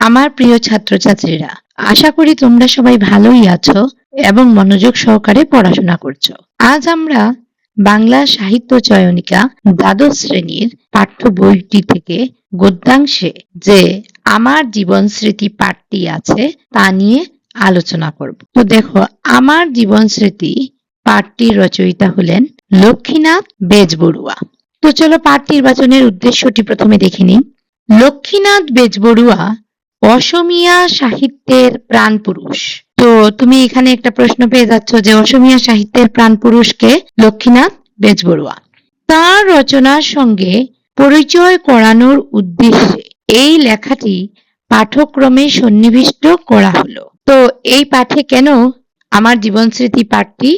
আমার প্রিয় ছাত্রছাত্রীরা, আশা করি তোমরা সবাই ভালোই আছো এবং মনোযোগ সহকারে পড়াশোনা করছো। আজ আমরা বাংলা সাহিত্য চয়নিকা দ্বাদশ শ্রেণীর পাঠ্য বইটি থেকে গদ্যাংশে যে আমার জীবন স্মৃতি পাঠটি আছে তা নিয়ে আলোচনা করব। তো দেখো, আমার জীবন স্মৃতি পাঠটির রচয়িতা হলেন লক্ষ্মীনাথ বেজবড়ুয়া। তো চলো পাঠ নির্বাচনের উদ্দেশ্যটি প্রথমে দেখে নিই। লক্ষ্মীনাথ বেজবড়ুয়া অসমীয়া সাহিত্যের প্রাণপুরুষ। তো তুমি এখানে একটা প্রশ্ন পেয়ে যাচ্ছ যে অসমীয়া সাহিত্যের প্রাণপুরুষ কে? লক্ষ্মীনাথ বেজবড়ুয়া। তার রচনার সঙ্গে পরিচয় করানোর উদ্দেশ্যে এই লেখাটি পাঠ্যক্রমে সন্নিবিষ্ট করা হলো। তো এই পাঠে কেন আমার জীবন স্মৃতি পাঠটি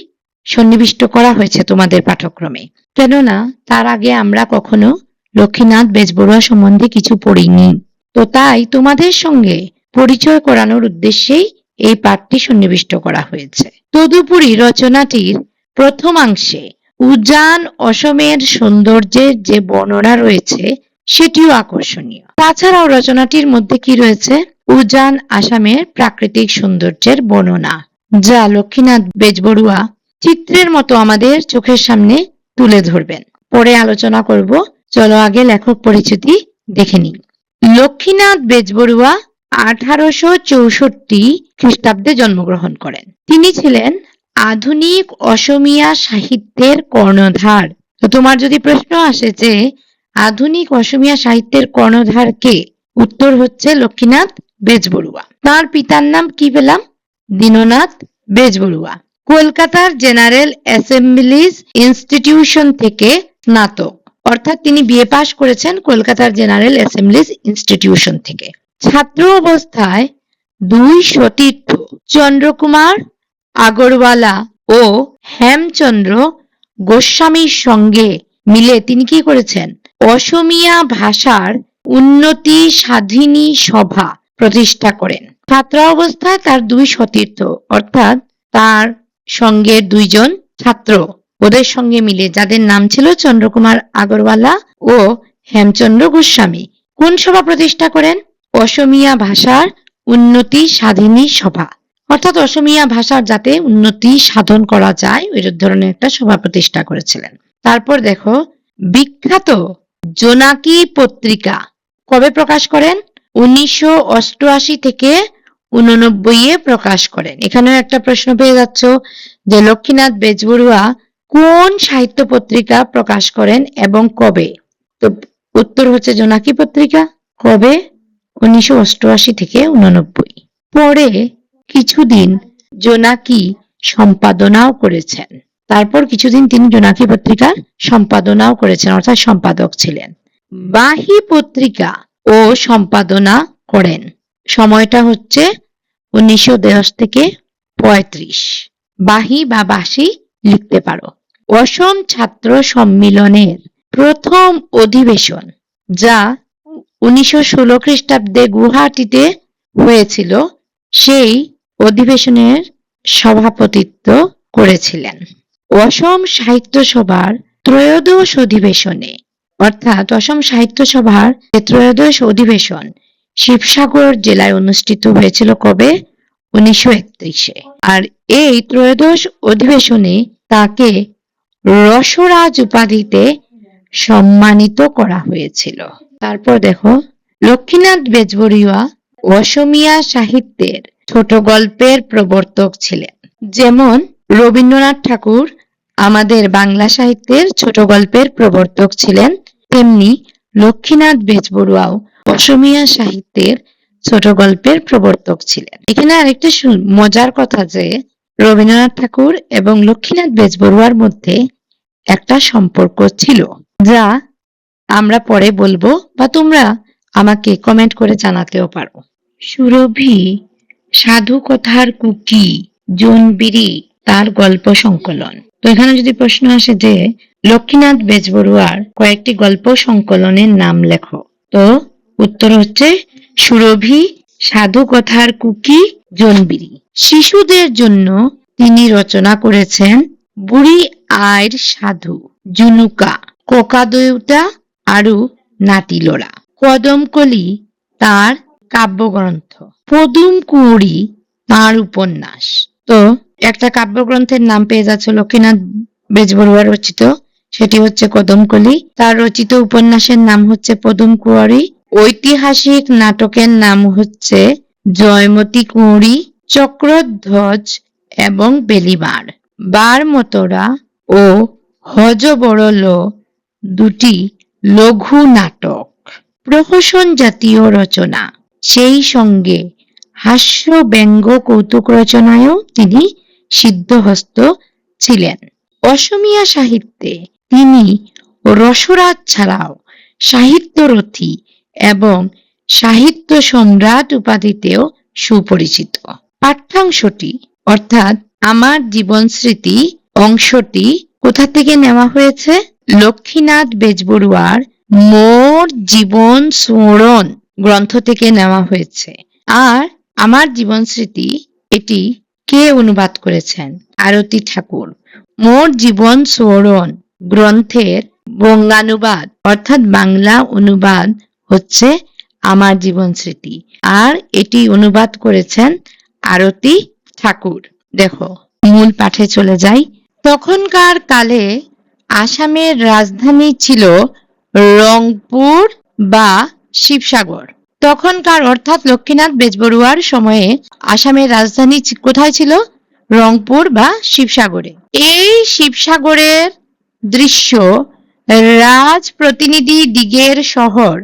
সন্নিবিষ্ট করা হয়েছে তোমাদের পাঠ্যক্রমে? কেননা তার আগে আমরা কখনো লক্ষ্মীনাথ বেজবড়ুয়া সম্বন্ধে কিছু পড়িনি। তো তাই তোমাদের সঙ্গে পরিচয় করানোর উদ্দেশ্যেই এই পাঠটি সন্নিবিষ্ট করা হয়েছে। তদুপরি রচনাটির প্রথমাংশে উজান অসমের সৌন্দর্যের যে বর্ণনা রয়েছে সেটিও আকর্ষণীয়। তাছাড়াও রচনাটির মধ্যে কি রয়েছে? উজান আসামের প্রাকৃতিক সৌন্দর্যের বর্ণনা, যা লক্ষ্মীনাথ বেজবড়ুয়া চিত্রের মতো আমাদের চোখের সামনে তুলে ধরবেন। পরে আলোচনা করব। চলো আগে লেখক পরিচিতি দেখে নিই। লক্ষ্মীনাথ বেজবড়ুয়া 1864 খ্রিস্টাব্দে জন্মগ্রহণ করেন। তিনি ছিলেন আধুনিক অসমীয়া সাহিত্যের কর্ণধার। তো তোমার যদি প্রশ্ন আসে যে আধুনিক অসমীয়া সাহিত্যের কর্ণধার কে, উত্তর হচ্ছে লক্ষ্মীনাথ বেজবড়ুয়া। তার পিতার নাম কি পেলাম? দীননাথ বেজবড়ুয়া। কলকাতার জেনারেল অ্যাসেম্বলিজ ইনস্টিটিউশন থেকে স্নাতক, অর্থাৎ তিনি বিএ পাশ করেছেন কলকাতার জেনারেল অ্যাসেম্বলিজ ইনস্টিটিউশন থেকে। ছাত্র অবস্থায় দুই সতীর্থ চন্দ্রকুমার আগরওয়ালা ও হেমচন্দ্র গোস্বামীর সঙ্গে মিলে তিনি কি করেছেন? অসমীয়া ভাষার উন্নতি সাধিনী সভা প্রতিষ্ঠা করেন। ছাত্র অবস্থায় তার দুই সতীর্থ, অর্থাৎ তার সঙ্গে দুইজন ছাত্র, ওদের সঙ্গে মিলে, যাদের নাম ছিল চন্দ্রকুমার আগরওয়ালা ও হেমচন্দ্র গোস্বামী, কোন সভা প্রতিষ্ঠা করেন? অসমীয়া ভাষার উন্নতি সাধিনী সভা, অর্থাৎ অসমীয়া ভাষার যাতে উন্নতি সাধন করা যায় ওই ধরনের একটা সভা প্রতিষ্ঠা করেছিলেন। তারপর দেখো, বিখ্যাত জোনাকি পত্রিকা কবে প্রকাশ করেন? 1988 থেকে 89 প্রকাশ করেন। এখানেও একটা প্রশ্ন পেয়ে যাচ্ছ যে লক্ষ্মীনাথ বেজবড়ুয়া কোন সাহিত্য পত্রিকা প্রকাশ করেন এবং কবে? তো উত্তর হচ্ছে জোনাকি পত্রিকা। কবে? 1988 থেকে 89। পরে কিছুদিন জোনাকি সম্পাদনাও করেছেন। তারপর কিছুদিন তিনি জোনাকি পত্রিকার সম্পাদনাও করেছেন, অর্থাৎ সম্পাদক ছিলেন। বাহী পত্রিকা ও সম্পাদনা করেন। সময়টা হচ্ছে 1982 থেকে 35। বাহী বা বাসি লিখতে পারো। অসম ছাত্র সম্মিলনের প্রথম অধিবেশন, যা 1916 খ্রিস্টাব্দে গুয়াহাটিতে হয়েছিল, সেই অধিবেশনের সভাপতিত্ব করেছিলেন। অসম সাহিত্য সভার ত্রয়োদশ অধিবেশনে, অর্থাৎ অসম সাহিত্য সভার ত্রয়োদশ অধিবেশন শিবসাগর জেলায় অনুষ্ঠিত হয়েছিল কবে? 1931-এ। আর এই ত্রয়োদশ অধিবেশনে তাকে রসরাজ উপাধিতে সম্মানিত করা হয়েছিল। তারপর দেখো, লক্ষ্মীনাথ বেজবড়ুয়া অসমীয়া সাহিত্যের ছোট গল্পের প্রবর্তক ছিলেন। যেমন রবীন্দ্রনাথ ঠাকুর আমাদের বাংলা সাহিত্যের ছোট গল্পের প্রবর্তক ছিলেন, তেমনি লক্ষ্মীনাথ বেজবড়ুয়াও অসমীয়া সাহিত্যের ছোট গল্পের প্রবর্তক ছিলেন। এখানে আরেকটা মজার কথা যে রবীন্দ্রনাথ ঠাকুর এবং লক্ষ্মীনাথ বেজবড়ুয়ার মধ্যে একটা সম্পর্ক ছিল, যা আমরা পরে বলবো, বা তোমরা আমাকে কমেন্ট করে জানাতেও পারো। সুরভি সাধু কথার কুকি জোনবিরি তার গল্প সংকলন। তো এখানে যদি প্রশ্ন আসে যে লক্ষ্মীনাথ বেজবড়ুয়ার কয়েকটি গল্প সংকলনের নাম লেখো, তো উত্তর হচ্ছে সুরভি সাধু কথার কুকি জোনবিরি। শিশুদের জন্য তিনি রচনা করেছেন বুড়ি আইর সাধু, জুনুকা, কোকা দেউতা আরু নাতিলোরা। কদমকলি তার কাব্যগ্রন্থ। পদুম কুঁড়ি তাঁর উপন্যাস। তো একটা কাব্যগ্রন্থের নাম পেয়ে যাচ্ছে লক্ষ্মীনাথ বেজবড়ুয়া রচিত, সেটি হচ্ছে কদমকলি। তার রচিত উপন্যাসের নাম হচ্ছে পদুম কুঁয়ারি। ঐতিহাসিক নাটকের নাম হচ্ছে জয়মতী কুঁড়ি, চক্রধ্বজ এবং বেলিমার। বারমতরা ও হযবরল দুটি লঘু নাটক, প্রহসন জাতীয় রচনা, সেই সঙ্গে হাস্য ব্যঙ্গ কৌতুক রচনায়ও তিনি সিদ্ধহস্ত ছিলেন। অসমীয়া সাহিত্যে তিনি রসরাজ ছাড়াও সাহিত্যরথী এবং সাহিত্য সম্রাট উপাধিতেও সুপরিচিত। পাঠ্যাংশটি অর্থাৎ আমার জীবন স্মৃতি অংশটি কোথা থেকে নেওয়া হয়েছে? লক্ষ্মীনাথ বেজবড়ুয়ার মোর জীবন স্মরণ গ্রন্থ থেকে নেওয়া হয়েছে। আর আমার জীবন স্মৃতি এটি কে অনুবাদ করেছেন? আরতি ঠাকুর। মোর জীবন স্মরণ গ্রন্থের বঙ্গানুবাদ অর্থাৎ বাংলা অনুবাদ হচ্ছে আমার জীবন স্মৃতি, আর এটি অনুবাদ করেছেন আরতি ঠাকুর। দেখো মূল পাঠে চলে যাই। তখনকার কালে আসামের রাজধানী ছিল রংপুর বা শিবসাগর। তখনকার অর্থাৎ লক্ষ্মীনাথ বেজবড়ুয়ার সময়ে আসামের রাজধানী কোথায় ছিল? রংপুর বা শিবসাগরে। এই শিবসাগরের দৃশ্য রাজ প্রতিনিধি দিগের শহর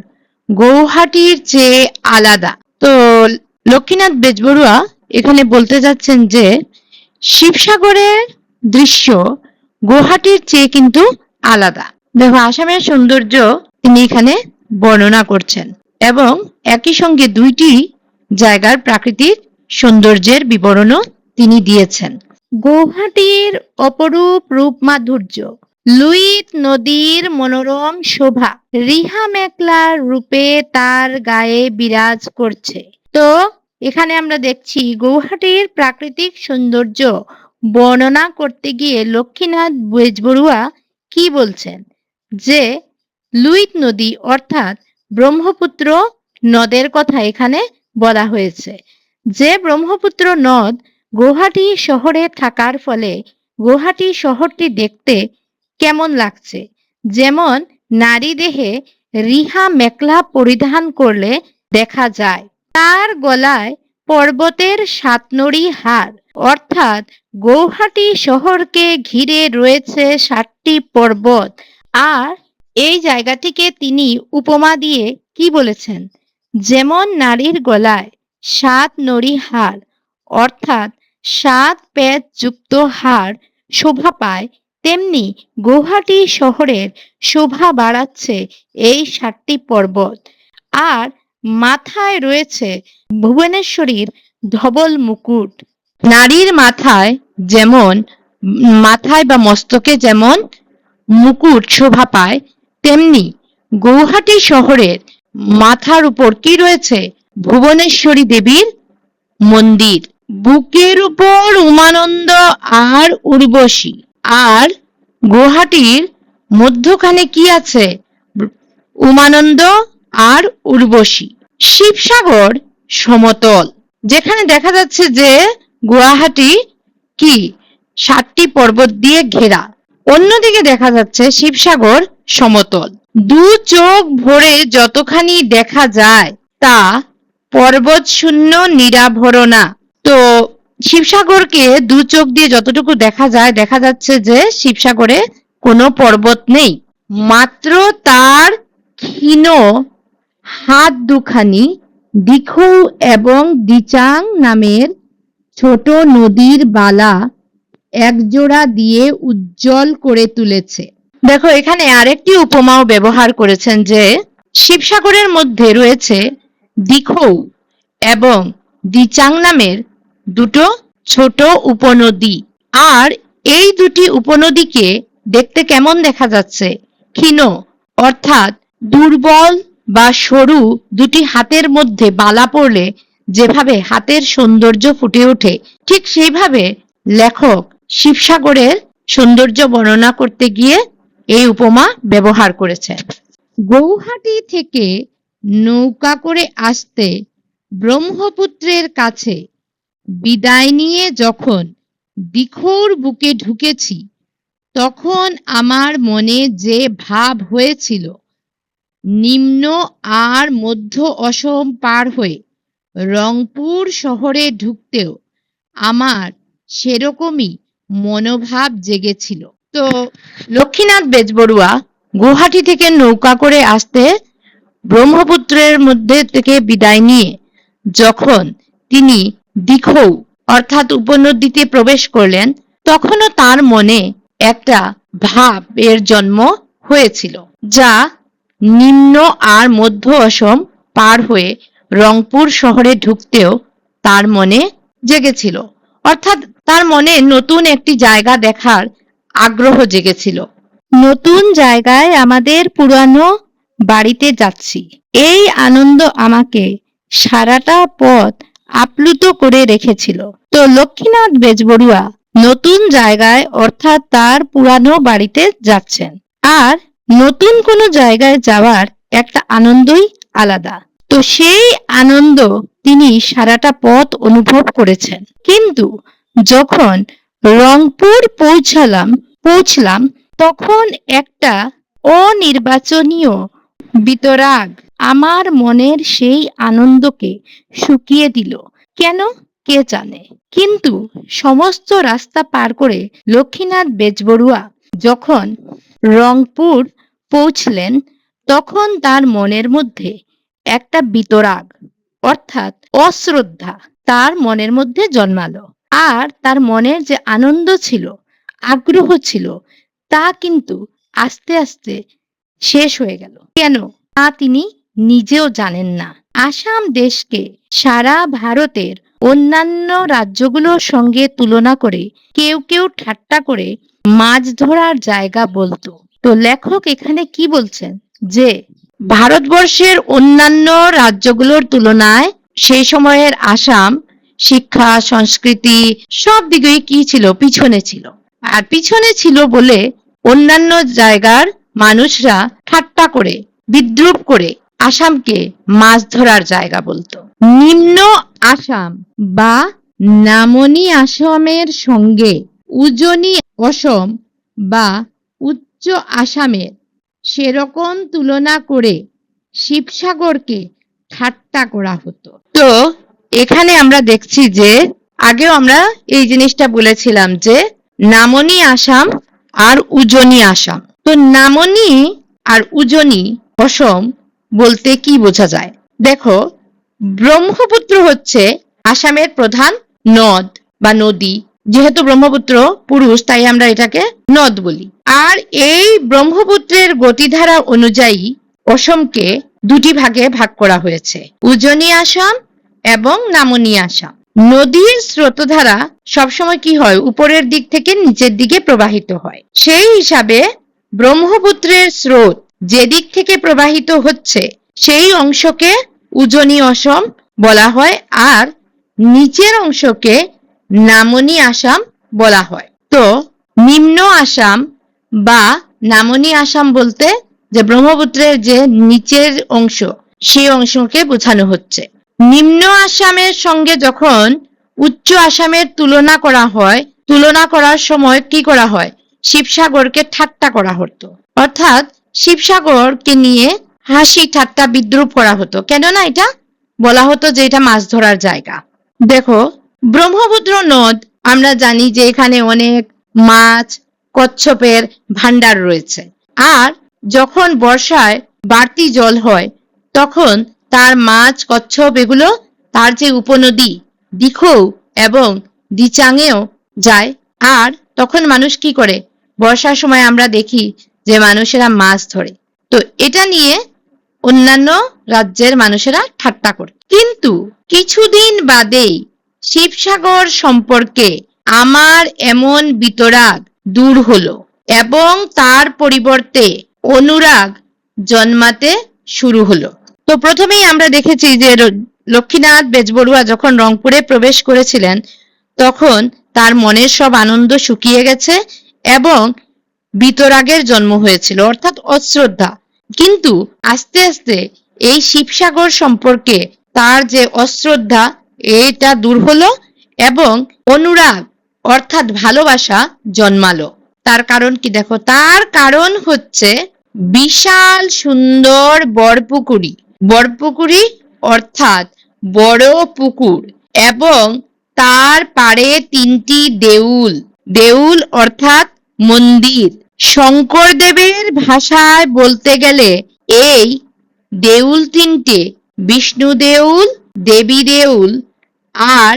গৌহাটির চেয়ে আলাদা। তো লক্ষ্মীনাথ বেজবড়ুয়া এখানে বলতে যাচ্ছেন যে শিবসাগরের দৃশ্য গৌহাটির চেয়ে কিন্তু আলাদা। দেখো আসামের সৌন্দর্য তিনি এখানে বর্ণনা করছেন এবং একই সঙ্গে দুইটি জায়গার প্রাকৃতিক সৌন্দর্যের বিবরণও তিনি দিয়েছেন। গৌহাটির অপরূপ রূপ মাধুর্য, লুইত নদীর মনোরম শোভা রিহা মেখলার রূপে তার গায়ে বিরাজ করছে। তো এখানে আমরা দেখছি গৌহাটির প্রাকৃতিক সৌন্দর্য বর্ণনা করতে গিয়ে লক্ষ্মীনাথ বেজবড়ুয়া কি বলছেন? যে লুইত নদী অর্থাৎ ব্রহ্মপুত্র নদের কথা এখানে বলা হয়েছে। যে ব্রহ্মপুত্র নদ গৌহাটি শহরে থাকার ফলে গৌহাটি শহরটি দেখতে কেমন লাগছে? যেমন নারী দেহে রিহা মেখলা পরিধান করলে দেখা যায়। তার গলায় পর্বতের সাতনড়ি হার, অর্থাৎ গৌহাটি শহরকে ঘিরে রয়েছে 7টি পর্বত। আর এই জায়গাটিকে তিনি উপমা দিয়ে কি বলেছেন? যেমন নারীর গলায় 7 নড়ি হার অর্থাৎ 7 পেঁচ যুক্ত হার শোভা পায়, তেমনি গৌহাটি শহরের শোভা বাড়াচ্ছে এই 7টি পর্বত। আর মাথায় রয়েছে ভুবনেশ্বরীর ধবল মুকুট। নারীর মাথায় যেমন মাথায় বা মস্তকে যেমন মুকুট শোভা পায়, তেমনি গৌহাটি শহরের মাথার উপর কি রয়েছে? ভুবনেশ্বরী দেবীর মন্দির। বুকের উপর উমানন্দ আর উর্বশী, আর গৌহাটির মধ্যখানে কি আছে? উমানন্দ আর উর্বশী। শিবসাগর সমতল, যেখানে দেখা যাচ্ছে যে গুয়াহাটি কি 7টি পর্বত দিয়ে ঘেরা। অন্যদিকে দেখা যাচ্ছে শিবসাগর সমতল। দু চোখ ভরে যতখানি দেখা যায় তা পর্বত শূন্য নিরাভরণা। তো শিবসাগরকে দু চোখ দিয়ে যতটুকু দেখা যায়, দেখা যাচ্ছে যে শিবসাগরে কোনো পর্বত নেই, মাত্র তার ক্ষীণ হাত দুখানি দিখৌ এবং দিচাং নামের ছোট নদীর বালা একজোড়া দিয়ে উজ্জ্বল করে তুলেছে। দেখো এখানে আরেকটি উপমাও ব্যবহার করেছেন যে শিবসাগরের মধ্যে রয়েছে দিখৌ এবং দিচাং নামের দুটো ছোট উপনদী, আর এই দুটি উপনদীকে দেখতে কেমন দেখা যাচ্ছে? ক্ষীণ অর্থাৎ দুর্বল বা সরু। দুটি হাতের মধ্যে বালা পড়লে যেভাবে হাতের সৌন্দর্য ফুটে ওঠে, ঠিক সেইভাবে লেখক শিবসাগরের সৌন্দর্য বর্ণনা করতে গিয়ে এই উপমা ব্যবহার করেছেন। গৌহাটি থেকে নৌকা করে আসতে ব্রহ্মপুত্রের কাছে বিদায় নিয়ে যখন দিখৌর বুকে ঢুকেছি তখন আমার মনে যে ভাব হয়েছিল নিম্ন আর মধ্য অসম পার হয়ে রংপুর শহরে ঢুকতেও আমার সেরকমই মনোভাব জেগেছিল। তো লক্ষ্মীনাথ বেজবড়ুয়া গুয়াহাটি থেকে নৌকা করে আসতে ব্রহ্মপুত্রের মধ্যে থেকে বিদায় নিয়ে যখন তিনি দিখৌ অর্থাৎ উপনদীতে প্রবেশ করলেন তখনও তার মনে একটা ভাবের জন্ম হয়েছিল যা নিম্ন আর মধ্য অসম পার হয়ে রংপুর শহরে ঢুকতেও তার মনে জেগেছিল, অর্থাৎ তার মনে নতুন একটি জায়গা দেখার আগ্রহ জেগেছিল। নতুন জায়গায় আমাদের পুরানো বাড়িতে যাচ্ছি, এই আনন্দ আমাকে সারাটা পথ আপ্লুত করে রেখেছিল। তো লক্ষ্মীনাথ বেজবড়ুয়া নতুন জায়গায় অর্থাৎ তার পুরানো বাড়িতে যাচ্ছেন, আর নতুন কোনো জায়গায় যাওয়ার একটা আনন্দই আলাদা। তো সেই আনন্দ তিনি সারাটা পথ অনুভব করেছেন। কিন্তু যখন রংপুর পৌঁছলাম তখন একটা অনির্বাচনীয় বিতরাগ আমার মনের সেই আনন্দকে শুকিয়ে দিল। কেন কে জানে, কিন্তু সমস্ত রাস্তা পার করে লক্ষ্মীনাথ বেজবড়ুয়া যখন রংপুর পৌঁছলেন তখন তার মনের মধ্যে একটা বিতরাগ অর্থাৎ অশ্রদ্ধা তার মনের মধ্যে জন্মালো, আর তার মনের যে আনন্দ ছিল, আগ্রহ ছিল, তা কিন্তু আস্তে আস্তে শেষ হয়ে গেল। কেন তা তিনি নিজেও জানেন না। আসাম দেশকে সারা ভারতের অন্যান্য রাজ্যগুলোর সঙ্গে তুলনা করে কেউ কেউ ঠাট্টা করে মাছ ধরার জায়গা বলতো। তো লেখক এখানে কি বলছেন যে ভারতবর্ষের অন্যান্য রাজ্যগুলোর তুলনায় সেই সময়ের আসাম শিক্ষা, সংস্কৃতি সব দিকেই কি ছিল, পিছনে ছিল। আর পিছনে ছিল বলে অন্যান্য জায়গার মানুষরা ঠাট্টা করে বিদ্রূপ করে আসামকে মাছ ধরার জায়গা বলতো। নিম্ন আসাম বা নামনি আসামের সঙ্গে উজনি অসম বা উচ্চ আসামের সেরকম তুলনা করে শিবসাগরকে ঠাট্টা করা হতো। তো এখানে আমরা দেখছি যে আগেও আমরা এই জিনিসটা বলেছিলাম যে নামনি আসাম আর উজনি আসাম। তো নামনি আর উজনি অসম বলতে কি বোঝা যায়? দেখো, ব্রহ্মপুত্র হচ্ছে আসামের প্রধান নদ বা নদী। যেহেতু ব্রহ্মপুত্র পুরুষ তাই আমরা এটাকে নদ বলি। আর এই ব্রহ্মপুত্রের গতিধারা অনুযায়ী অসমকে দুটি ভাগে ভাগ করা হয়েছে, উজনি আসাম এবং নামনি আসাম। নদীর স্রোতধারা সবসময় কি হয়, উপরের দিক থেকে নিচের দিকে প্রবাহিত হয়। সেই হিসাবে ব্রহ্মপুত্রের স্রোত যে দিক থেকে প্রবাহিত হচ্ছে সেই অংশকে উজনি অসম বলা হয়, আর নিচের অংশকে নামনি আসাম বলা হয়। তো নিম্ন আসাম বা নামনি আসাম বলতে যে ব্রহ্মপুত্রের যে নিচের অংশ সেই অংশকে বোঝানো হচ্ছে। নিম্ন আসামের সঙ্গে যখন উচ্চ আসামের তুলনা করা হয়, তুলনা করার সময় কি করা হয়, শিবসাগরকে ঠাট্টা করা হতো, অর্থাৎ শিবসাগরকে নিয়ে হাসি ঠাট্টা বিদ্রূপ করা হতো। কেননা এটা বলা হতো যে এটা মাছ ধরার জায়গা। দেখো, ব্রহ্মপুত্র নদ আমরা জানি যে এখানে অনেক মাছ, কচ্ছপের ভান্ডার রয়েছে। আর যখন বর্ষায় বাড়তি জল হয় তখন তার মাছ, কচ্ছপ এগুলো তার যে উপনদী দিখৌ এবং দিচাঙেও যায়। আর তখন মানুষ কি করে, বর্ষার সময় আমরা দেখি যে মানুষেরা মাছ ধরে। তো এটা নিয়ে অন্যান্য রাজ্যের মানুষেরা ঠাট্টা করে। কিন্তু কিছুদিন বাদেই শিবসাগর সম্পর্কে আমার এমন বিতরাগ দূর হলো এবং তার পরিবর্তে অনুরাগ জন্মাতে শুরু হলো। তো প্রথমেই আমরা দেখেছি যে লক্ষ্মীনাথ বেজবড়ুয়া যখন রংপুরে প্রবেশ করেছিলেন তখন তার মনের সব আনন্দ শুকিয়ে গেছে এবং বিতরাগের জন্ম হয়েছিল, অর্থাৎ অশ্রদ্ধা। কিন্তু আস্তে আস্তে এই শিবসাগর সম্পর্কে তার যে অশ্রদ্ধা এটা দূর হলো এবং অনুরাগ অর্থাৎ ভালোবাসা জন্মালো। তার কারণ কি দেখো, তার কারণ হচ্ছে বিশাল সুন্দর বরপুকুরি। বরপুকুরি অর্থাৎ বড় পুকুর এবং তার পাড়ে 3টি দেউল। দেউল অর্থাৎ মন্দির। শঙ্করদেবের ভাষায় বলতে গেলে এই দেউল 3টে বিষ্ণু দেউল, দেবী দেউল আর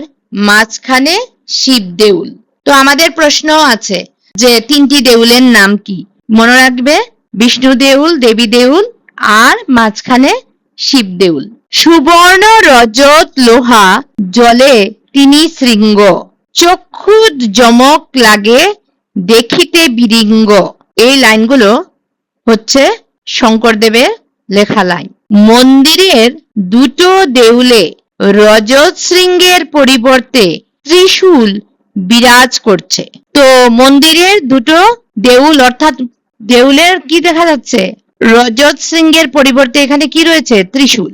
মাঝখানে শিব দেউল। তো আমাদের প্রশ্ন আছে যে 3টি দেউলের নাম কি? মনে রাখবে, বিষ্ণু দেউল, দেবী দেউল আর মাঝখানে শিব দেউল। সুবর্ণ রজত লোহা জলে তিনি শৃঙ্গ, চক্ষু যমক লাগে দেখিতে বিরিঙ্গ। এই লাইনগুলো হচ্ছে শঙ্করদেবের লেখা লাইন। মন্দিরের দুটো দেউলে রজত শৃঙ্গের পরিবর্তে ত্রিশূল বিরাজ করছে। তো মন্দিরের দুটো দেউল অর্থাৎ দেউলের কি দেখা যাচ্ছে? রজত শৃঙ্গের পরিবর্তে এখানে কি রয়েছে? ত্রিশূল।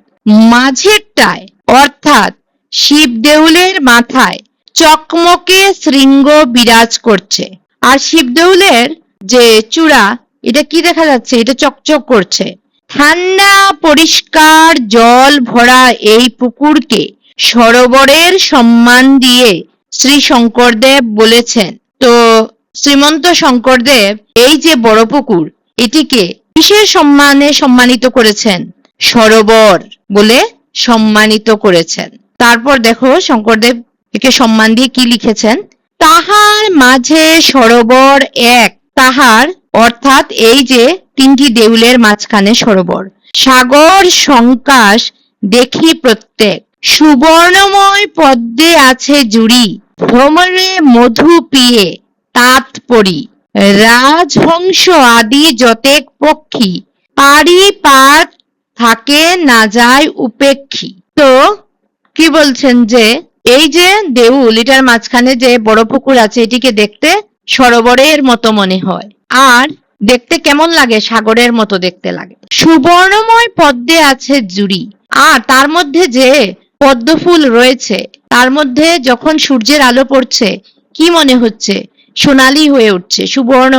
মাঝেরটায় অর্থাৎ শিব দেউলের মাথায় চকমকে শৃঙ্গ বিরাজ করছে। আর শিব দেউলের যে চূড়া, এটা কি দেখা যাচ্ছে? এটা চকচক করছে। ঠান্ডা পরিষ্কার জল ভরা এই পুকুরকে সরোবরের সম্মান দিয়ে শ্রী শঙ্করদেব বলেছেন। তো শ্রীমন্ত শঙ্করদেব এই যে বড় পুকুর, এটিকে কিসের সম্মানে সম্মানিত করেছেন? সরোবর বলে সম্মানিত করেছেন। তারপর দেখো শঙ্করদেব একে সম্মান দিয়ে কি লিখেছেন? তাহার মাঝে সরোবর এক, তাহার অর্থাৎ এই যে 3টি দেউলের মাঝখানে সরোবর। সাগর সংকাশ দেখি প্রত্যেক, সুবর্ণময় পদ্মে আছে জুড়ি, ভ্রমরে মধু পিয়ে তাঁত পরি, রাজহংস আদি যতেক পক্ষী, পারি পার থাকে না যায় উপেক্ষী। তো কি বলছেন যে এই যে দেউল, এটার মাঝখানে যে বড় পুকুর আছে, এটিকে দেখতে সরোবরের মতো মনে হয় আর দেখতে কেমন লাগে? সাগরের মতো দেখতে লাগে। সুবর্ণময় পদ্মে আছে জুড়ি, আর তার মধ্যে যে পদ্ম ফুল রয়েছে তার মধ্যে যখন সূর্যের আলো পড়ছে কি মনে হচ্ছে? সোনালী হয়ে উঠছে, সুবর্ণ।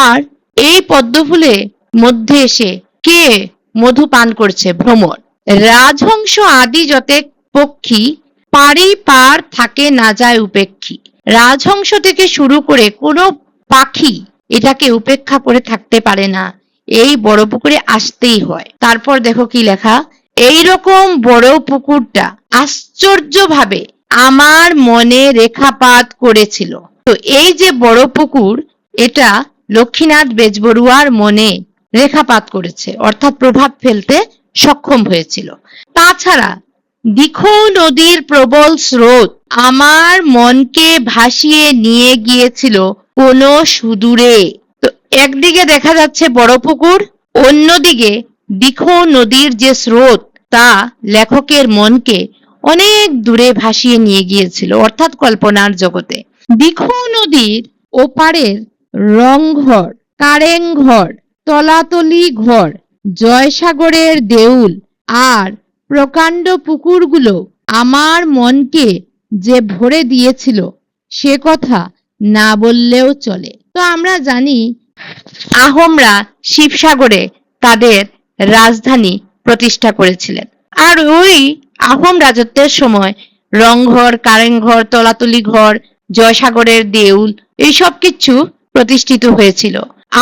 আর এই পদ্ম ফুলে মধ্যে এসে কে মধু পান করছে? ভ্রমর। রাজহংস আদি যতেক পক্ষী, পারি পার থাকে না যায় উপেক্ষী। রাজহংস থেকে শুরু করে কোনো পাখি এটাকে উপেক্ষা করে থাকতে পারে না, এই বড় পুকুরে আসতেই হয়। তারপর দেখো কি লেখা, এই রকম বড় পুকুরটা আশ্চর্যভাবে আমার মনে রেখাপাত করেছিল। তো এই যে বড় পুকুর, এটা লক্ষ্মীনাথ বেজবড়ুয়ার মনে রেখাপাত করেছে, অর্থাৎ প্রভাব ফেলতে সক্ষম হয়েছিল। তাছাড়া দিখৌ নদীর প্রবল স্রোত আমার মনকে ভাসিয়ে নিয়ে গিয়েছিল কোনো সুদূরে। তো একদিকে দেখা যাচ্ছে বড় পুকুর, অন্যদিকে দিখৌ নদীর যে স্রোত তা লেখকের মনকে অনেক দূরে ভাসিয়ে নিয়ে গিয়েছিল, অর্থাৎ কল্পনার জগতে। দিখৌ নদীর ওপারের রংঘর, কারেংঘর, তলাতলি ঘর, জয়সাগরের দেউল আর প্রকাণ্ড পুকুরগুলো আমার মনকে যে ভরে দিয়েছিল সে কথা না বললেও চলে। তো আমরা জানি আহোমরা শিবসাগরে তাদের রাজধানী প্রতিষ্ঠা করেছিলেন। আর ওই আহোম রাজত্বের সময় রংঘর, কারেংঘর, তলাতলি ঘর, জয়সাগরের দেউল এইসব কিছু প্রতিষ্ঠিত হয়েছিল।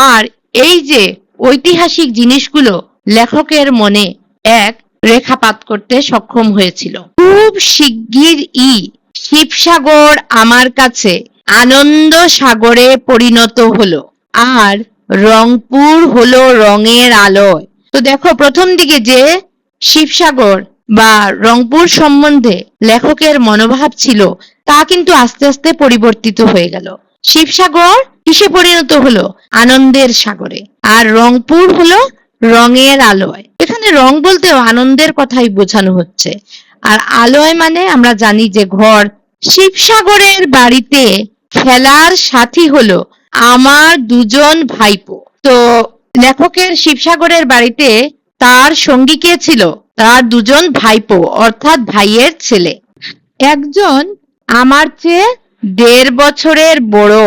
আর এই যে ঐতিহাসিক জিনিসগুলো লেখকের মনে এক রেখাপাত করতে সক্ষম হয়েছিল। খুব শিগগিরই শিবসাগর আমার কাছে আনন্দ সাগরে পরিণত হলো আর রংপুর হলো রঙের আলোয়। তো দেখো প্রথম দিকে যে শিবসাগর বা রংপুর সম্বন্ধে লেখকের মনোভাব ছিল তা কিন্তু আস্তে আস্তে পরিবর্তিত হয়ে গেল। শিবসাগর কিসে পরিণত হলো? আনন্দের সাগরে। আর রংপুর হলো রঙের আলোয়। এখানে রং বলতেও আনন্দের কথাই বোঝানো হচ্ছে। আর আলোয় মানে আমরা জানি যে ঘর। শিবসাগরের বাড়িতে খেলার সাথী হলো আমার দুজন ভাইপো। তো লেখকের শিবসাগরের বাড়িতে তার সঙ্গী কে ছিল? তার দুজন ভাইপো অর্থাৎ ভাইয়ের ছেলে। একজন আমার চেয়ে ১.৫ বছরের বড়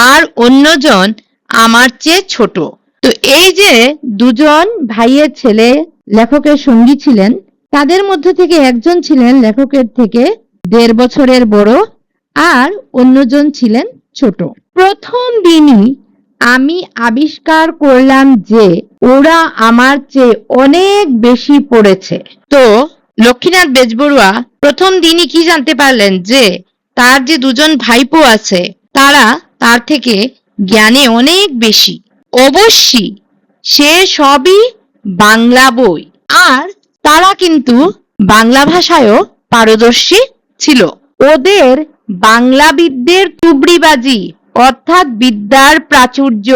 আর অন্যজন আমার চেয়ে ছোট। তো এই যে দুজন ভাইয়ের ছেলে লেখকের সঙ্গী ছিলেন, তাদের মধ্য থেকে একজন ছিলেন লেখকের থেকে ১.৫ বছরের বড় আর অন্যজন ছিলেন ছোট। প্রথম দিনই আমি আবিষ্কার করলাম যে ওরা আমার চেয়ে অনেক বেশি পড়েছে। তো লক্ষ্মীনাথ বেজবড়ুয়া প্রথম দিনই কি জানতে পারলেন? যে তার যে দুজন ভাইপো আছে তারা তার থেকে জ্ঞানে অনেক বেশি। অবশ্যই সে সবই বাংলা বই, আর তারা কিন্তু বাংলা ভাষায়ও পারদর্শী ছিল। ওদের বাংলা বিদ্যের তুবড়িবাজি অর্থাৎ বিদ্যার প্রাচুর্য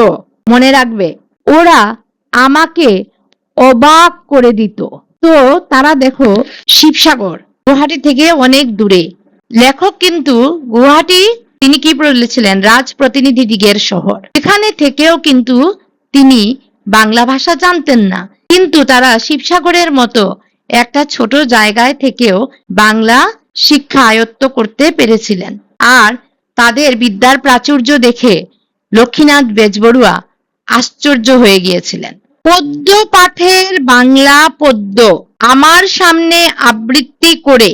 মনে রাখবে, ওরা আমাকে অবাক করে দিত। তো তারা দেখো শিবসাগর গুয়াহাটি থেকে অনেক দূরে। লেখক কিন্তু গুয়াহাটি তিনি কি বলেছিলেন? রাজপ্রতিনিধিদিগের শহর। এখানে থেকেও কিন্তু তিনি বাংলা ভাষা জানতেন না, কিন্তু তারা শিবসাগরের মতো একটা ছোট জায়গায় থেকেও বাংলা শিক্ষা আয়ত্ত করতে পেরেছিলেন। আর তাদের বিদ্যার প্রাচুর্য দেখে লক্ষ্মীনাথ বেজবড়ুয়া আশ্চর্য হয়ে গিয়েছিলেন। পদ্য পাঠের বাংলা পদ্য আমার সামনে আবৃত্তি করে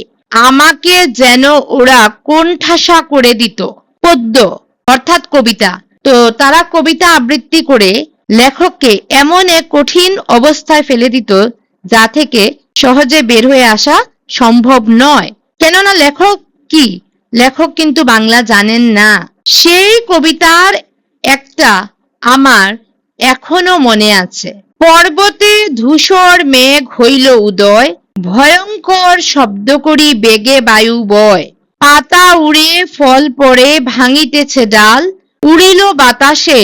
আমাকে যেন ওরা কোণঠাসা করে দিত। পদ্য অর্থাৎ কবিতা। তো তারা কবিতা আবৃত্তি করে লেখককে এমন এক কঠিন অবস্থায় ফেলে দিত যা থেকে সহজে বের হয়ে আসা সম্ভব নয়। কেননা লেখক কিন্তু বাংলা জানেন না। সেই কবিতার একটা আমার এখনো মনে আছে। পর্বতে ধূসর মেঘ হইল উদয়, ভয়ঙ্কর শব্দ করি বেগে বায়ু বয়, পাতা উড়ে ফল পড়ে ভাঙিতেছে ডাল, উড়িল বাতাসে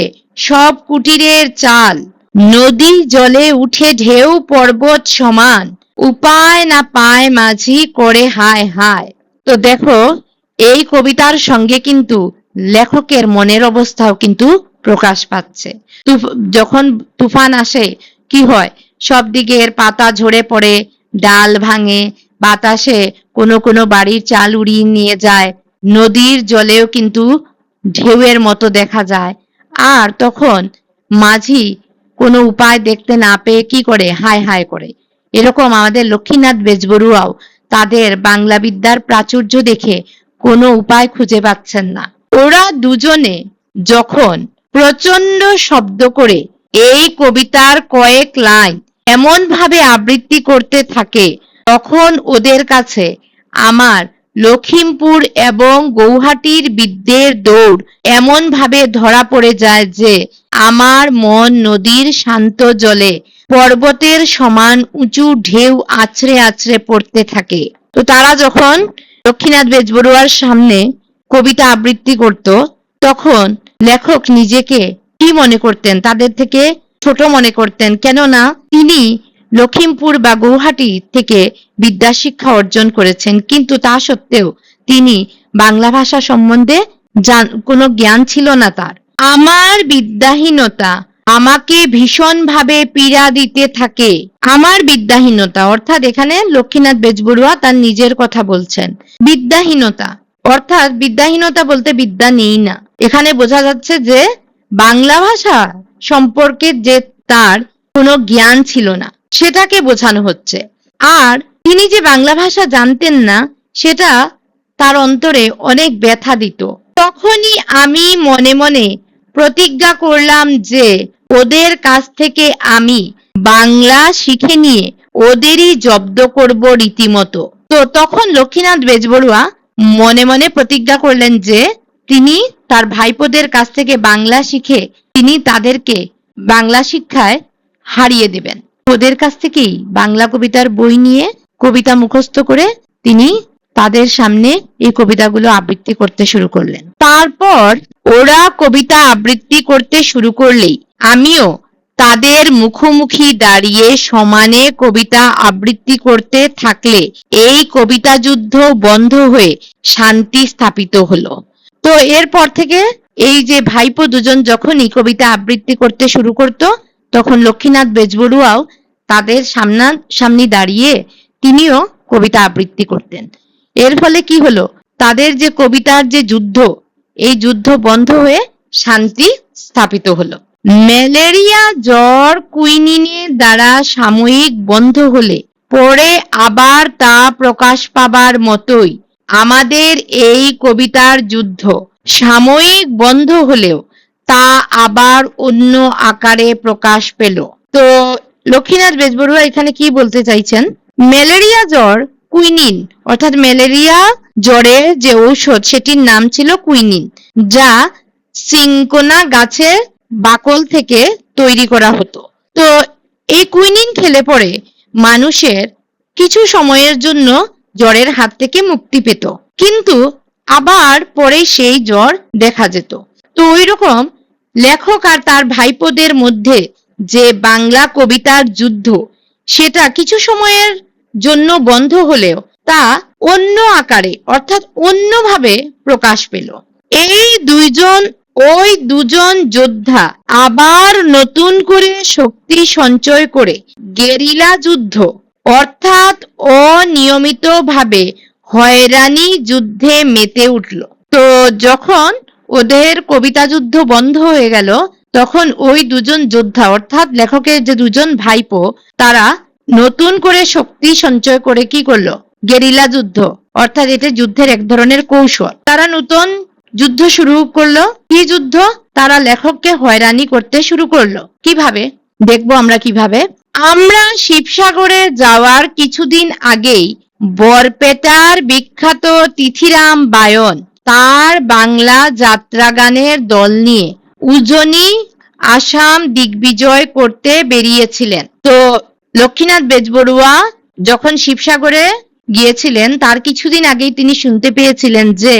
সব কুটিরের চাল, নদী জলে উঠে ঢেউ পর্বত সমান, উপায় না পায় মাঝি করে হায় হায়। তো দেখো এই কবিতার সঙ্গে কিন্তু লেখকের মনের অবস্থাও কিন্তু প্রকাশ পাচ্ছে। যখন তুফান আসে কি হয়? সব দিকের পাতা ঝরে পড়ে, ডাল ভাঙে, বাতাসে কোনো কোনো বাড়ির চাল উড়িয়ে নিয়ে যায়, নদীর জলেও কিন্তু ঢেউয়ের মতো দেখা যায়। আর তখন মাঝি কোনো উপায় দেখতে না পেয়ে কি করে? হায় হায় করে। এরকম আমাদের লক্ষ্মীনাথ বেজবড়ুয়াও তাদের বাংলা বিদ্যার প্রাচুর্য দেখে কোনো উপায় খুঁজে পাচ্ছেন না। ওরা দুজনে যখন প্রচন্ড শব্দ করে এই কবিতার কয়েক লাইন এমন ভাবে আবৃত্তি করতে থাকে, তখন ওদের কাছে আমার লখিমপুর এবং গৌহাটির বিদ্যের দৌড় এমন ভাবে ধরা পড়ে যায় যে আমার মন নদীর শান্ত জলে পর্বতের সমান উঁচু ঢেউ আছড়ে আছড়ে পড়তে থাকে। তো তারা যখন লক্ষ্মীনাথ বেজবড়ুয়ার সামনে কবিতা আবৃত্তি করত, তখন লেখক নিজেকে কি মনে করতেন? তাদের থেকে ছোট মনে করতেন। কেননা তিনি লখিমপুর বা গৌহাটি থেকে বিদ্যা শিক্ষা অর্জন করেছেন, কিন্তু তা সত্ত্বেও তিনি বাংলা ভাষা সম্বন্ধে কোনো জ্ঞান ছিল না তার। আমার বিদ্যাহীনতা আমাকে ভীষণভাবে পীড়া দিতে থাকে। আমার বিদ্যাহীনতা অর্থাৎ এখানে লক্ষ্মীনাথ বেজবড়ুয়া তার নিজের কথা বলছেন। বিদ্যাহীনতা অর্থাৎ বিদ্যাহীনতা বলতে বিদ্যা নেই না, এখানে বোঝা যাচ্ছে যে বাংলা ভাষা সম্পর্কে যে তার কোনো জ্ঞান ছিল না সেটাকে বোঝানো হচ্ছে। আর তিনি যে বাংলা ভাষা জানতেন না সেটা তার অন্তরে অনেক ব্যথা দিত। তখনই আমি মনে মনে প্রতিজ্ঞা করলাম যে ওদের কাছ থেকে আমি বাংলা শিখে নিয়ে ওদেরই জব্দ করব রীতিমতো। তো তখন লক্ষ্মীনাথ বেজবড়ুয়া মনে মনে প্রতিজ্ঞা করলেন যে তিনি তার ভাইপোদের কাছ থেকে বাংলা শিখে তিনি তাদেরকে বাংলা শিক্ষায় হারিয়ে দেবেন। ওদের কাছ থেকেই বাংলা কবিতার বই নিয়ে কবিতা মুখস্থ করে তিনি তাদের সামনে এই কবিতাগুলো আবৃত্তি করতে শুরু করলেন। তারপর ওরা কবিতা আবৃত্তি করতে শুরু করলেই আমিও তাদের মুখোমুখি দাঁড়িয়ে সমানে কবিতা আবৃত্তি করতে থাকলে এই কবিতা যুদ্ধ বন্ধ হয়ে শান্তি স্থাপিত হলো। তো এরপর থেকে এই যে ভাইপো দুজন যখনই কবিতা আবৃত্তি করতে শুরু করত, তখন লক্ষ্মীনাথ বেজবড়ুয়াও তাদের সামনাসামনি দাঁড়িয়ে তিনিও কবিতা আবৃত্তি করতেন। এর ফলে কি হলো, তাদের যে কবিতার যে যুদ্ধ, এই যুদ্ধ বন্ধ হয়ে শান্তি স্থাপিত হলো। ম্যালেরিয়া জ্বর কুইনিনের দ্বারা সাময়িক বন্ধ হলে পরে আবার তা প্রকাশ পাবার মতোই আমাদের এই কবিতার যুদ্ধ সাময়িক বন্ধ হলেও তা আবার অন্য আকারে প্রকাশ পেল। তো লক্ষ্মীনাথ বেজবড়ুয়া এখানে কি বলতে চাইছেন, ম্যালেরিয়া জ্বর কুইনিন অর্থাৎ ম্যালেরিয়া জ্বরের যে ঔষধ সেটির নাম ছিল কুইনিন, যা সিনকোনা গাছের বাকল থেকে তৈরি করা হতো। তো এই কুইনিন খেলে পরে মানুষের কিছু সময়ের জন্য জ্বরের হাত থেকে মুক্তি পেত, কিন্তু আবার পরে সেই জ্বর দেখা যেত। তো ওইরকম লেখক আর তার ভাইপোদের মধ্যে যে বাংলা কবিতার যুদ্ধ, সেটা কিছু সময়ের জন্য বন্ধ হলেও তা অন্য আকারে অর্থাৎ অন্যভাবে প্রকাশ পেল। ওই দুজন যোদ্ধা আবার নতুন করে শক্তি সঞ্চয় করে গেরিলা যুদ্ধ অর্থাৎ অনিয়মিতভাবে হয়রানি যুদ্ধে মেতে উঠল। তো যখন ওদের কবিতা যুদ্ধ বন্ধ হয়ে গেল, তখন ওই দুজন যোদ্ধা অর্থাৎ লেখকের যে দুজন ভাইপো, তারা নতুন করে শক্তি সঞ্চয় করে কি করলো, গেরিলা যুদ্ধ অর্থাৎ এটা যুদ্ধের এক ধরনের কৌশল, তারা নতুন যুদ্ধ শুরু করলো। কি যুদ্ধ? তারা লেখককে হয়রানি করতে শুরু করলো। কিভাবে দেখবো আমরা কিভাবে। আমরা শিবসাগরে যাওয়ার কিছুদিন আগেই বরপেটার বিখ্যাত তিথিরাম বায়ন তার বাংলা যাত্রা গানের দল নিয়ে উজনি আসাম দিগ্বিজয় করতে বেরিয়েছিলেন। তো লক্ষ্মীনাথ বেজবড়ুয়া যখন শিবসাগরে গিয়েছিলেন তার কিছুদিন আগেই তিনি শুনতে পেয়েছিলেন যে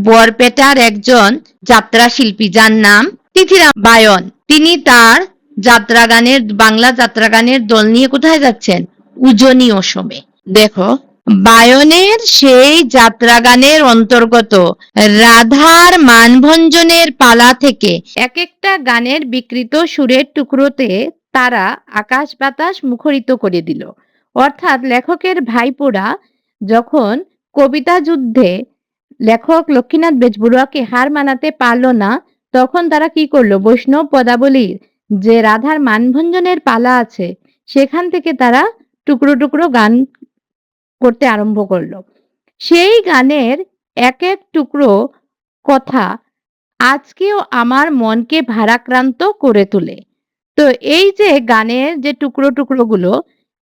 বরপেটার একজন যাত্রা শিল্পী যার নাম তিথিরাম বায়ন, তিনি তার বাংলা যাত্রা গানের দল নিয়ে কোথায় যাচ্ছেন, উজনি অসমে। দেখো, বায়নের সেই যাত্রা গানের অন্তর্গত রাধার মানভঞ্জনের পালা থেকে এক একটা গানের বিকৃত সুরের টুকরোতে তারা আকাশ বাতাস মুখরিত করে দিল। অর্থাৎ লেখকের ভাইপোরা যখন কবিতা যুদ্ধে লেখক লক্ষ্মীনাথ বেজবড়ুয়াকে হার মানাতে পারল না, তখন তারা কি করলো, বৈষ্ণব পদাবলীর যে রাধার মানভঞ্জনের পালা আছে সেখান থেকে তারা টুকরো টুকরো গান করতে আরম্ভ করলো। সেই গানের এক এক টুকরো কথা আজকেও আমার মনকে ভারাক্রান্ত করে তোলে। তো এই যে গানের যে টুকরো টুকরো গুলো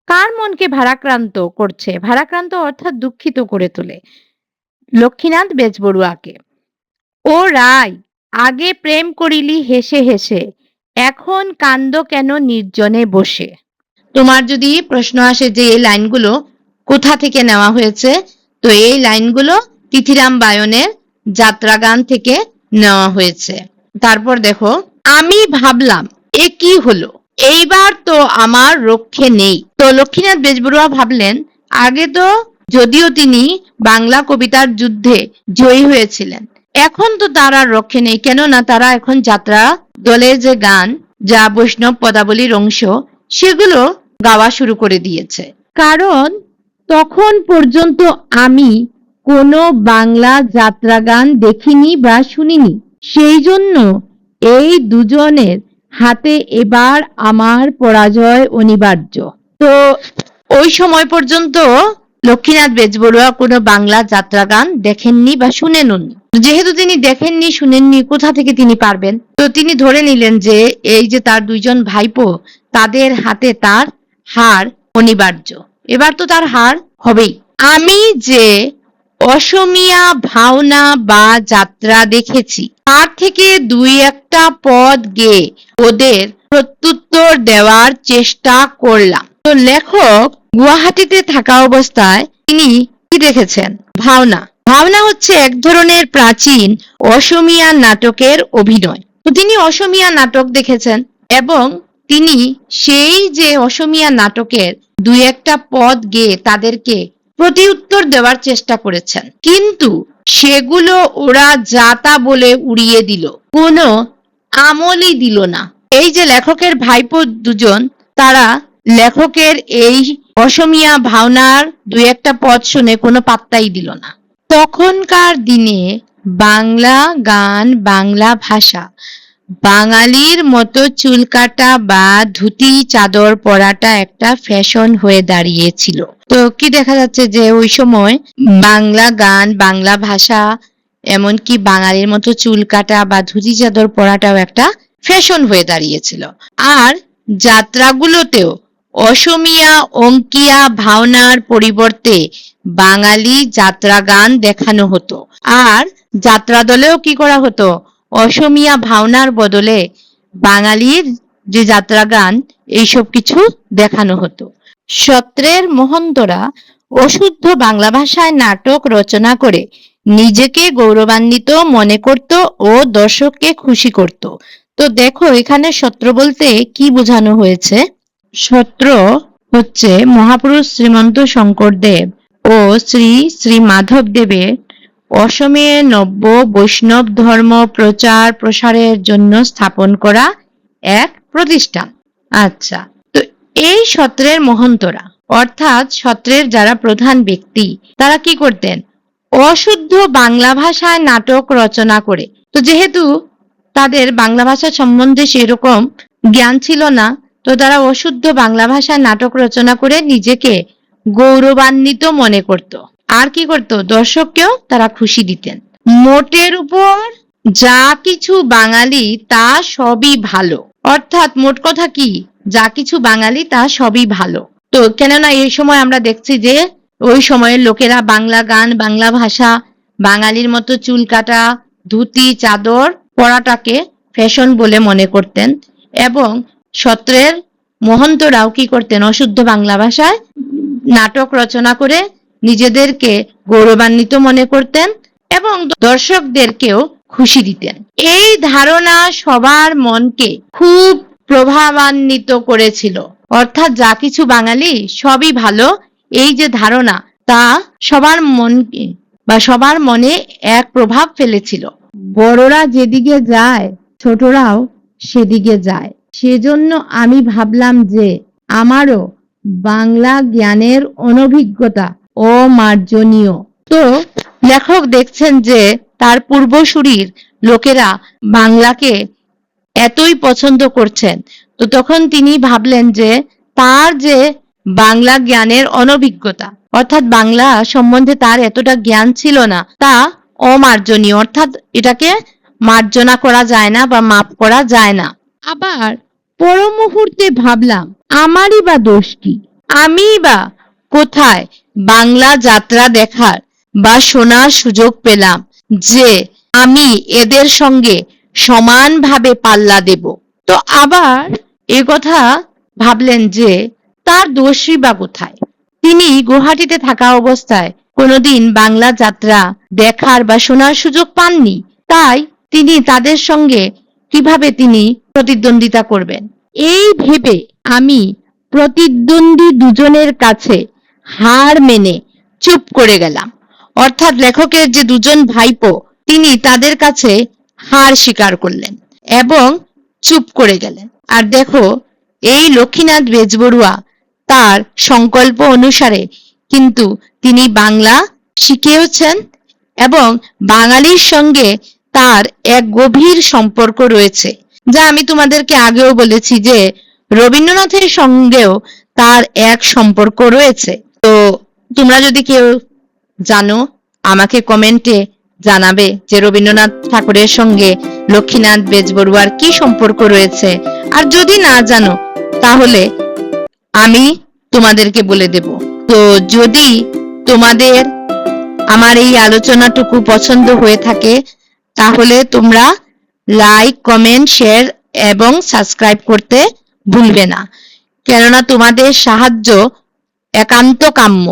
কার মনকে ভারাক্রান্ত করছে, ভারাক্রান্ত অর্থাৎ দুঃখিত করে তোলে লক্ষ্মীনাথ বেজবড়ুয়াকে। ও রায়, আগে প্রেম করিলি হেসে হেসে, এখন কান্দ কেন নির্জনে বসে। তোমার যদি প্রশ্ন আসে যে এই লাইনগুলো কোথা থেকে নেওয়া হয়েছে, তো এই লাইনগুলো তিথিরাম বায়নের যাত্রা গান থেকে নেওয়া হয়েছে। তারপর দেখো, আমি ভাবলাম এ কি হলো, এইবার তো আমার রক্ষে নেই। তো লক্ষ্মীনাথ বেজবড়ুয়া ভাবলেন, আগে তো যদিও তিনি বাংলা কবিতার যুদ্ধে জয়ী হয়েছিলেন, এখন তো তার আর রক্ষে নেই, কেননা তারা এখন যাত্রা দলের যে গান যা বৈষ্ণব পদাবলীর অংশ সেগুলো গাওয়া শুরু করে দিয়েছে। কারণ তখন পর্যন্ত আমি কোনো বাংলা যাত্রা গান দেখিনি বা শুনিনি, সেই জন্য এই দুজনের হাতে এবার আমার পরাজয় অনিবার্য। তো ওই সময় পর্যন্ত লক্ষ্মীনাথ বেজবড়ুয়া কোনো বাংলা যাত্রা গান দেখেননি বা শুনেননি। যেহেতু তিনি দেখেননি শুনেননি, কোথা থেকে তিনি পারবেন? তো তিনি ধরে নিলেন যে এই যে তার দুইজন ভাইপো, তাদের হাতে তার হার অনিবার্য, এবার তো তার হার হবেই। আমি যে অসমীয়া ভাওনা বা যাত্রা দেখেছি তার থেকে দুই একটা পদ গেয়ে ওদের প্রত্যুত্তর দেওয়ার চেষ্টা করলাম। তো লেখক গুয়াহাটিতে থাকা অবস্থায় তিনি কি দেখেছেন, ভাওনা। ভাওনা হচ্ছে এক ধরনের প্রাচীন অসমীয়া নাটকের অভিনয়। তো তিনি অসমীয়া নাটক দেখেছেন এবং তিনি সেই যে অসমীয়া নাটকের দুই একটা পদ গেয়ে তাদেরকে প্রতি উত্তর দেওয়ার চেষ্টা করেছেন, কিন্তু সেগুলো ওরা যা তা বলে উড়িয়ে দিল, কোনো আমলই দিল না। এই যে লেখকের ভাইপো দুজন, তারা লেখকের এই অসমীয়া ভাওনার দুই একটা পদ শুনে কোনো পাত্তাই দিল না। তখনকার দিনে বাংলা গান, বাংলা ভাষা, বাঙালির মতো চুল কাটা বা ধুতি চাদর পরাটা একটা ফ্যাশন হয়ে দাঁড়িয়েছিল। তো কি দেখা যাচ্ছে যে ওই সময় বাংলা গান, বাংলা ভাষা, এমনকি বাঙালির মতো চুল কাটা বা ধুতি চাদর পরাটাও একটা ফ্যাশন হয়ে দাঁড়িয়েছিল। আর যাত্রাগুলোতেও অসমীয়া অঙ্কিয়া ভাওনার পরিবর্তে বাঙালি যাত্রা গান দেখানো হতো। আর যাত্রা দলেও কি করা হতো, অসমীয়া ভাওনার বদলে বাঙালির যে যাত্রা গান এইসব কিছু দেখানো হতো। সত্রের মহন্তরা অশুদ্ধ বাংলা ভাষায় নাটক রচনা করে নিজেকে গৌরবান্বিত মনে করত ও দর্শককে খুশি করত। তো দেখো এখানে সত্র বলতে কি বোঝানো হয়েছে। সত্র হচ্ছে মহাপুরুষ শ্রীমন্ত শঙ্করদেব ও শ্রী শ্রী মাধবদেবের অসমে নব্য বৈষ্ণব ধর্ম প্রচার প্রসারের জন্য স্থাপন করা এক প্রতিষ্ঠান। আচ্ছা, তো এই সত্রের মহন্তরা অর্থাৎ সত্রের যারা প্রধান ব্যক্তি তারা কি করতেন, অশুদ্ধ বাংলা ভাষায় নাটক রচনা করে, তো যেহেতু তাদের বাংলা ভাষা সম্বন্ধে সেরকম জ্ঞান ছিল না, তো তারা অশুদ্ধ বাংলা ভাষায় নাটক রচনা করে নিজেকে গৌরবান্বিত মনে করত। আর কি করত, দর্শককেও তারা খুশি দিতেন। মোটের উপর যা কিছু বাঙালি তা সবই ভালো, অর্থাৎ মোট কথা কি, যা কিছু বাঙালি তা সবই ভালো। তো কেননা এই সময় আমরা দেখছি যে ওই সময়ের লোকেরা বাংলা গান, বাংলা ভাষা, বাঙালির মতো চুল কাটা, ধুতি চাদর পরাটাকে ফ্যাশন বলে মনে করতেন, এবং সত্রের মহন্তরাও কি করতেন, অশুদ্ধ বাংলা ভাষায় নাটক রচনা করে নিজেদেরকে গৌরবান্বিত মনে করতেন এবং দর্শকদেরকেও খুশি দিতেন। এই ধারণা সবার মনকে খুব প্রভাবান্বিত করেছিল, অর্থাৎ যা কিছু বাঙালি সবই ভালো, এই যে ধারণা তা সবার মনকে বা সবার মনে এক প্রভাব ফেলেছিল। বড়রা যেদিকে যায় ছোটরাও সেদিকে যায়, সেজন্য আমি ভাবলাম যে আমারও বাংলা জ্ঞানের অনভিজ্ঞতা অমার্জনীয়। তো লেখক দেখছেন যে তার পূর্বসূরির লোকেরা বাংলাকে এতই পছন্দ করছেন, তো তখন তিনি ভাবলেন যে তার যে বাংলা জ্ঞানের অনভিজ্ঞতা, অর্থাৎ বাংলা সম্বন্ধে তার এতটা জ্ঞান ছিল না, তা অমার্জনীয়, অর্থাৎ এটাকে মার্জনা করা যায় না বা মাপ করা যায় না। আবার পর মুহূর্তে ভাবলাম আমারই বা দোষ কি, আমি বা কোথায় বাংলা যাত্রা দেখার বা শোনার সুযোগ পেলাম যে আমি এদের সঙ্গে সমানভাবে পাল্লা দেব। তো আবার এ কথা ভাবলেন যে তার দোষই বা কোথায়, তিনি গুয়াহাটিতে থাকা অবস্থায় কোনোদিন বাংলা যাত্রা দেখার বা শোনার সুযোগ পাননি, তাই তিনি তাদের সঙ্গে কিভাবে তিনি প্রতিদ্বন্দ্বিতা করবেন। এই ভেবে আমি প্রতিদ্বন্দ্বী দুজনের কাছে হার মেনে চুপ করে গেলাম। অর্থাৎ লেখকের যে দুজন ভাইপো তিনি তাদের কাছে হার স্বীকার করলেন এবং চুপ করে গেলেন। আর দেখো এই লক্ষ্মীনাথ বেজবড়ুয়া তার সংকল্প অনুসারে কিন্তু তিনি বাংলা শিখেওছেন এবং বাঙালির সঙ্গে তার এক গভীর সম্পর্ক রয়েছে, যা আমি তোমাদেরকে আগেও বলেছি যে রবীন্দ্রনাথের সঙ্গেও তার এক সম্পর্ক রয়েছে। তো তোমরা যদি কেউ জানো আমাকে কমেন্টে জানাবে যে রবীন্দ্রনাথ ঠাকুরের সঙ্গে লক্ষ্মীনাথ বেজবড়ুয়ার কি সম্পর্ক রয়েছে। আর যদি না জানো তাহলে আমি তোমাদেরকে বলে দেব। তো যদি তোমাদের আমার এই আলোচনাটুকু পছন্দ হয়ে থাকে তাহলে তোমরা লাইক, কমেন্ট, শেয়ার এবং সাবস্ক্রাইব করতে ভুলবে না, কেননা তোমাদের সাহায্য একান্ত কাম্য।